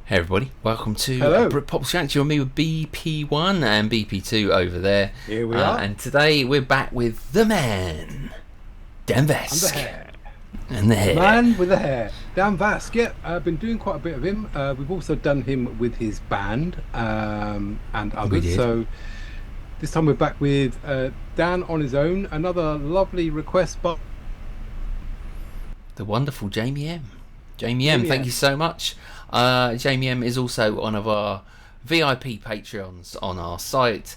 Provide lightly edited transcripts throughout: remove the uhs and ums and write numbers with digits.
Hey everybody, welcome to Hello. Britpop Chat. You're me with BP1 and BP2 over there. Here we are. And today we're back with the man, Dan Vasc. And the hair. And the hair. Man with the hair. Dan Vasc, yeah. I've been doing quite a bit of him. We've also done him with his band and others. So this time we're back with Dan on his own. Another lovely request by the wonderful Jamie M. Jamie M, thank you so much. Jamie M is also one of our VIP Patreons on our site.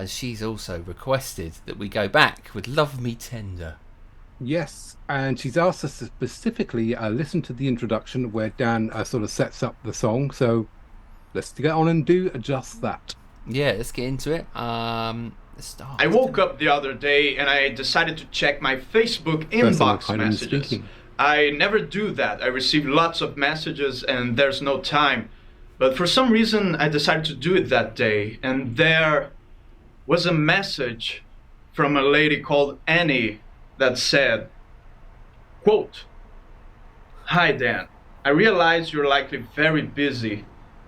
She's also requested that we go back with Love Me Tender. Yes, and she's asked us to specifically listen to the introduction where Dan sort of sets up the song. So let's get on and do just that. Yeah, let's get into it. Let's start. I woke up the other day and I decided to check my Facebook inbox messages. I never do that. I receive lots of messages and there's no time. But for some reason I decided to do it that day, and there was a message from a lady called Annie that said, quote, "Hi Dan, I realize you're likely very busy,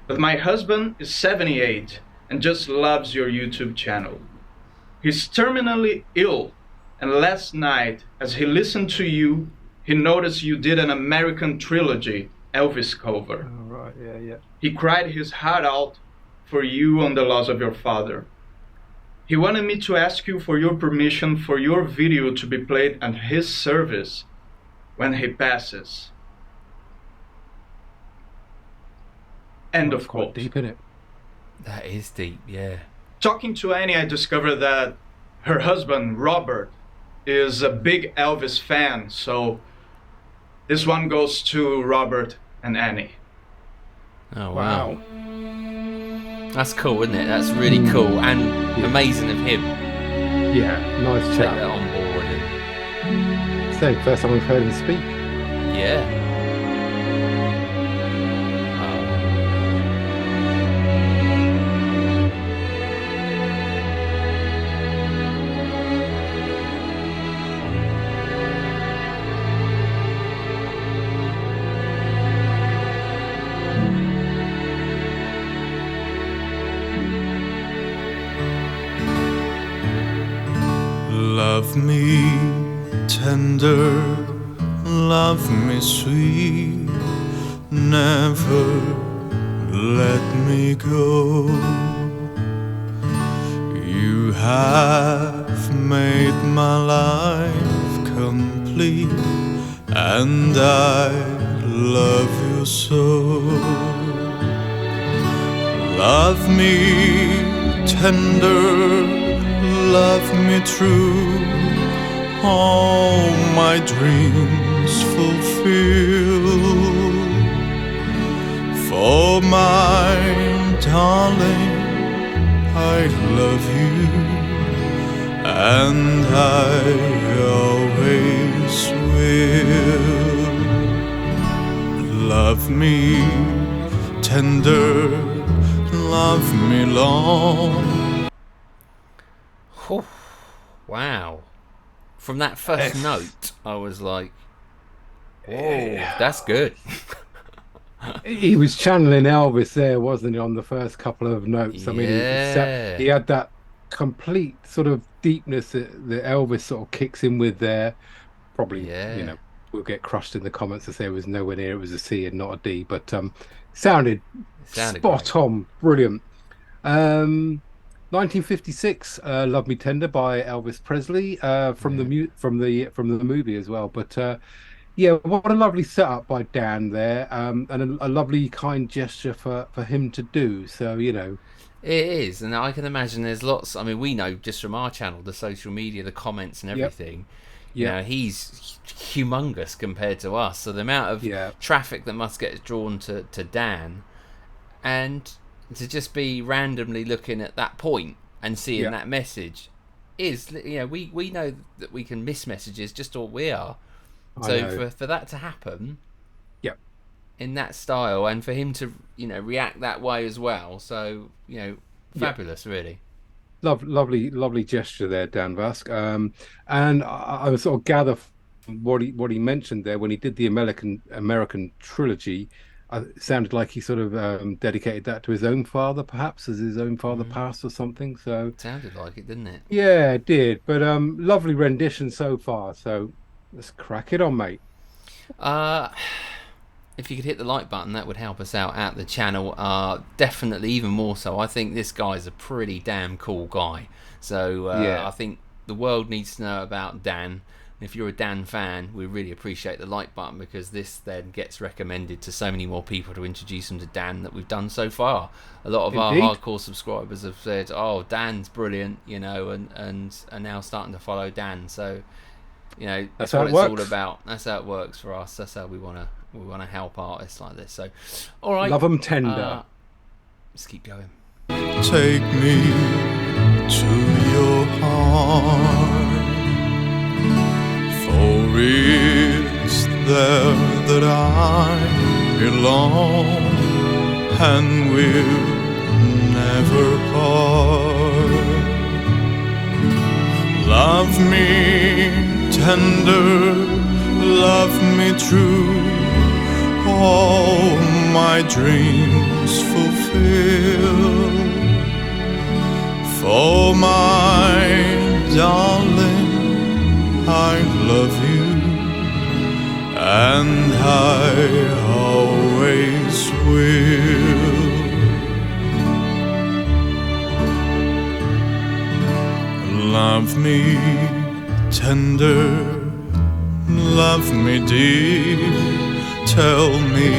but my husband is 78 and just loves your YouTube channel. He's terminally ill, and last night as he listened to you, he noticed you did an American trilogy Elvis cover. Oh, right, yeah. He cried his heart out for you on the loss of your father. He wanted me to ask you for your permission for your video to be played at his service when he passes." End of quote. Quite deep, isn't it? That is deep, yeah. Talking to Annie, I discovered that her husband, Robert, is a big Elvis fan, so this one goes to Robert and Annie. Oh, wow. That's cool, isn't it? That's really cool and amazing of him. Yeah, nice Take chat. that on board. And, So, first time we've heard him speak. yeah. Love me tender, love me sweet, never let me go. You have made my life complete, and I love you so. Love me tender, love me true, all my dreams fulfill. For my darling, I love you, and I always will. Love me tender, love me long. Wow. From that first note, I was like, whoa, that's good. He was channeling Elvis there, wasn't he, on the first couple of notes? I mean, Yeah. he had that complete sort of deepness that Elvis sort of kicks in with there. Probably, Yeah. we'll get crushed in the comments to say it was nowhere near, it was a C and not a D, but sounded spot great. on, brilliant. 1956, "Love Me Tender" by Elvis Presley, from the movie as well. But yeah, what a lovely setup by Dan there, and a lovely kind gesture for him to do. So It is, and I can imagine there's lots. I mean, we know just from our channel, the social media, the comments, and everything. You know, he's humongous compared to us. So the amount of traffic that must get drawn to Dan, and to just be randomly looking at that point and seeing that message is, we know that we can miss messages just all we are. So for that to happen, in that style, and for him to react that way as well, so fabulous, really. Lovely gesture there, Dan Vasc. And I sort of gather from what he mentioned there when he did the American trilogy. it sounded like he sort of dedicated that to his own father, perhaps, as his own father passed or something. So it sounded like it, didn't it? Yeah, it did. But lovely rendition so far. So let's crack it on, mate. If you could hit the like button, that would help us out at the channel. Definitely, even more so. I think this guy's a pretty damn cool guy. So I think the world needs to know about Dan. If you're a Dan fan, we really appreciate the like button, because this then gets recommended to so many more people to introduce them to Dan that we've done so far. A lot of our hardcore subscribers have said, "Oh, Dan's brilliant," and are now starting to follow Dan. So, that's what it's all about. That's how it works for us. That's how we want to help artists like this. So, all right, love them tender. Let's keep going. Take me to your heart. For it's there that I belong, and will never part. Love me tender, love me true, all my dreams fulfill. For my darling, I love you, and I always will. Love me tender, love me dear, tell me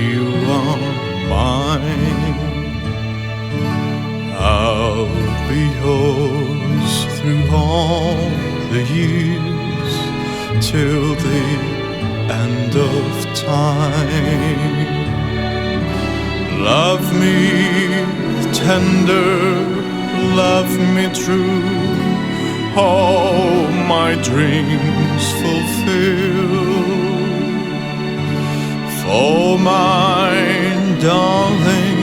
you are mine. I'll be yours through all the years, till the end of time. Love me tender, love me true, all my dreams fulfill. For my darling,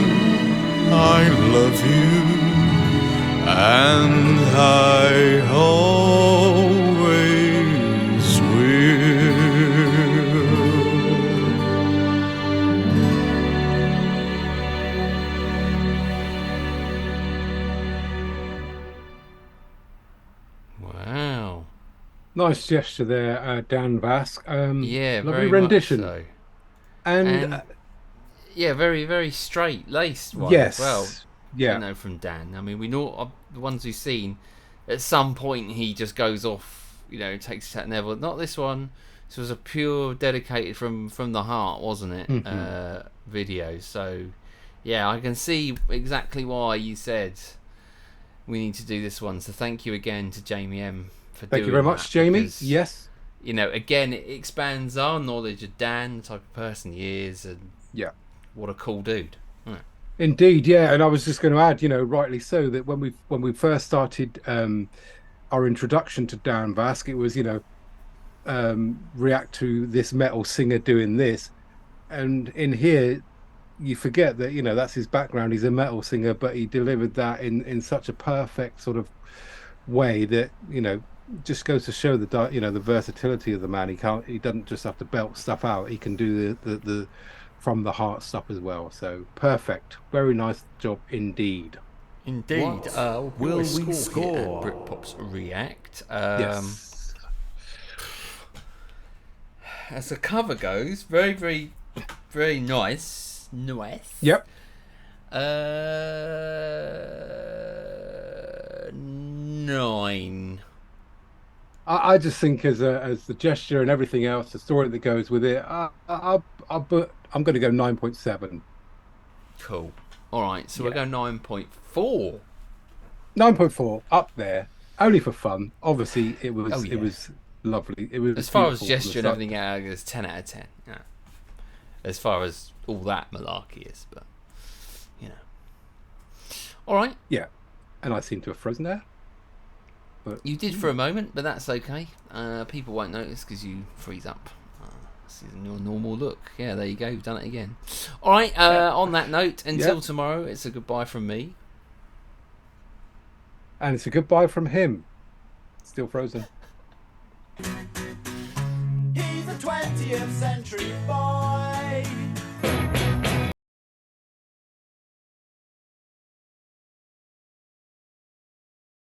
I love you, and I always will. Wow. Nice gesture there, Dan Vasc. Yeah, lovely very rendition. much so. And yeah, very, very straight-laced one yes. as well. Yeah. From Dan. I mean, we know the ones we've seen. At some point, he just goes off. Takes it at Neville. Not this one. This was a pure, dedicated from the heart, wasn't it? Mm-hmm. Video. So, yeah, I can see exactly why you said we need to do this one. So, thank you again to Jamie M for doing that. Thank you very much, Jamie. Because, yes. Again, it expands our knowledge of Dan, the type of person he is, and what a cool dude. Yeah. Indeed, yeah. And I was just going to add, rightly so, that when we first started our introduction to Dan Vasc, it was, react to this metal singer doing this, and in here you forget that that's his background. He's a metal singer, but he delivered that in such a perfect sort of way that just goes to show the versatility of the man. He doesn't just have to belt stuff out. He can do the from the heart stuff as well. So perfect, very nice job indeed. What will we score? Britpop's React. Yes. As the cover goes, very, very, very nice. Yep. 9. I just think as the gesture and everything else, the story that goes with it, I'm going to go 9.7. Cool. All right, so we'll go 9.4. 9.4 up there, only for fun. Obviously, it was it was lovely. It was as far as gesture and everything out, it's 10 out of 10. Yeah. As far as all that malarkey is, but all right. Yeah, and I seem to have frozen there. But you did for a moment, but that's okay. People won't notice because you freeze up. This is your normal look. Yeah, there you go. You've done it again. All right. On that note, until tomorrow, it's a goodbye from me. And it's a goodbye from him. Still frozen. He's a 20th century boy.